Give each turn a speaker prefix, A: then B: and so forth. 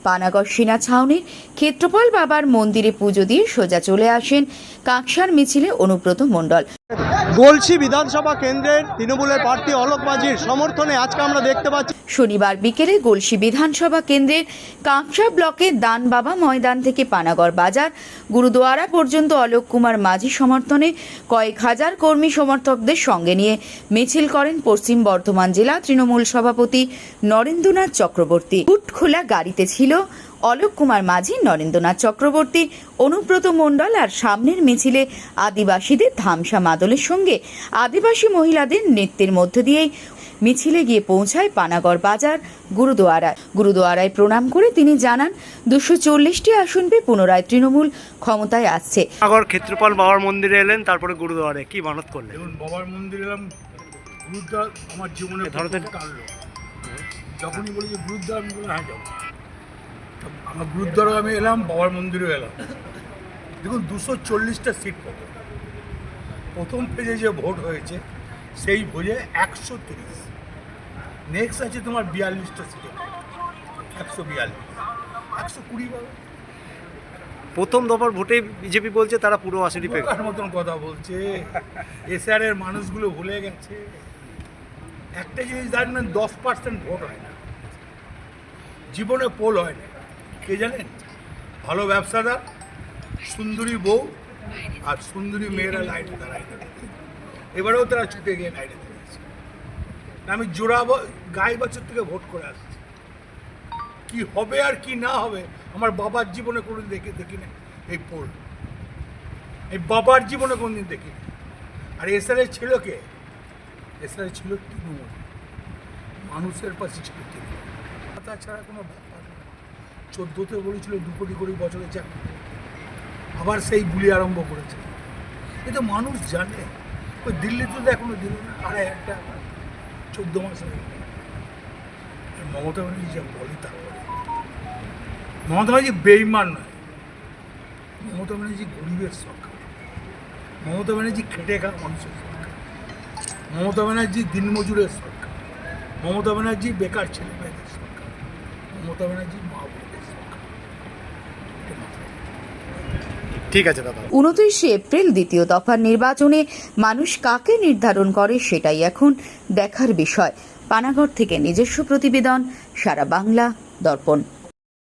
A: পানাগড় সেনা ছাউনির ক্ষেত্রপাল বাবার মন্দিরে পুজো দিয়ে সোজা চলে আসেন কাঁকসার মিছিলে অনুব্রত মণ্ডল।
B: গলসি বিধানসভা কেন্দ্রের তৃণমূলের প্রার্থী অলোক মাঝির সমর্থনে আজকে আমরা দেখতে পাচ্ছি
A: শনিবার বিকেলে গলসি বিধানসভা কেন্দ্রের কাঁকসা ব্লকের দান বাবা ময়দান থেকে পানাগড় বাজার গুরুদুয়ারা পর্যন্ত অলোক কুমার মাঝি সমর্থনে কয়েক হাজার কর্মী সমর্থকদের সঙ্গে নিয়ে মিছিল করেন পশ্চিম বর্ধমান জেলা তৃণমূল সভাপতি নরেন্দ্রনাথ চক্রবর্তী। বুট খোলা গাড়িতে ছিল অলোক কুমার মাঝি, নরেন্দ্রনাথ চক্রবর্তী, অনুব্রত মণ্ডল আর সামনের মিছিলে আদিবাসীদের ধামসা মাদলের সঙ্গে আদিবাসী মহিলাদের নৃত্যের মধ্য দিয়েই মিছিলে গিয়ে পৌঁছায় পানাগড় বাজার গুরুদুয়ারায় প্রণাম করে তিনি জানান 240টি আসন পেয়ে পুনরায় তৃণমূল ক্ষমতায় আসছে।
B: পানাগড় ক্ষেত্রপাল বাবার মন্দিরে এলেন, তারপরে গুরুদুয়ারে কি মানত করলেন?
C: দেখুন, বাবার মন্দিরে এলাম। গুরুদ্বার আমার জীবনে টানলো। যখনই বলি যে গুরুদ্বার, আমি বলে হ্যাঁ যাবো। আমার গুরুদ্বারও আমি এলাম, বাবার মন্দিরেও এলাম। দেখুন, 240টা সিট পাবো। প্রথম ফেজে যে ভোট হয়েছে সেই ভোটে 130। নেক্সট আছে তোমার 42টা সিটে 142, 120 পাবে।
B: প্রথম দফার ভোটে বিজেপি বলছে তারা পুরো আসনই পেয়ে
C: তার মতন কথা বলছে। এসআরের মানুষগুলো ভুলে গেছে। একটা জিনিস জানবেন, 10% ভোট হয় না, জীবনে পোল হয় না। কে জানেন? ভালো ব্যবসাদার, সুন্দরী বউ আর সুন্দরী মেয়েরা লাইনে দাঁড়ায় না। এবারেও তারা ছুটে গিয়ে লাইনে দাঁড়িয়েছে। আমি জোড়া গাই বছর থেকে ভোট করে আসছি। কি হবে আর কি না হবে আমার বাবার জীবনে কোনোদিন দেখি না এই পোল। এই বাবার জীবনে কোনোদিন দেখি না। আর এসআরের ছিল কে? এসআরের ছিল তৃণমূল, মানুষের পাশে ছিল তৃণমূল। তাছাড়া কোনো ব্যাপার না। 14তে বলেছিল 2 কোটি করে বছরে চাকরি, আবার সেই বুলি আরম্ভ করেছে। এটা মানুষ জানে। ওই দিল্লিতে তো এখনো দিল না, আরে একটা 14 মাস হয়ে গেল। মমতা ব্যানার্জি যা বলে তা বলে। মমতা ব্যানার্জি বেইমান নয়, মমতা ব্যানার্জি গরিবের সরকার, মমতা ব্যানার্জি খেটে খাওয়া মানুষের সরকার, মমতা ব্যানার্জি দিনমজুরের সরকার, মমতা ব্যানার্জি বেকার ছেলে মেয়েদের সরকার, মমতা ব্যানার্জি মা বোনদের সরকার।
B: ঠিক আছে দাদা।
A: 29 এপ্রিল দ্বিতীয় দফার নির্বাচনে মানুষ কাকে নির্ধারণ করে সেটাই এখন দেখার বিষয়। পানাগড় থেকে নিজস্ব প্রতিবেদন, সারা বাংলা দর্পণ।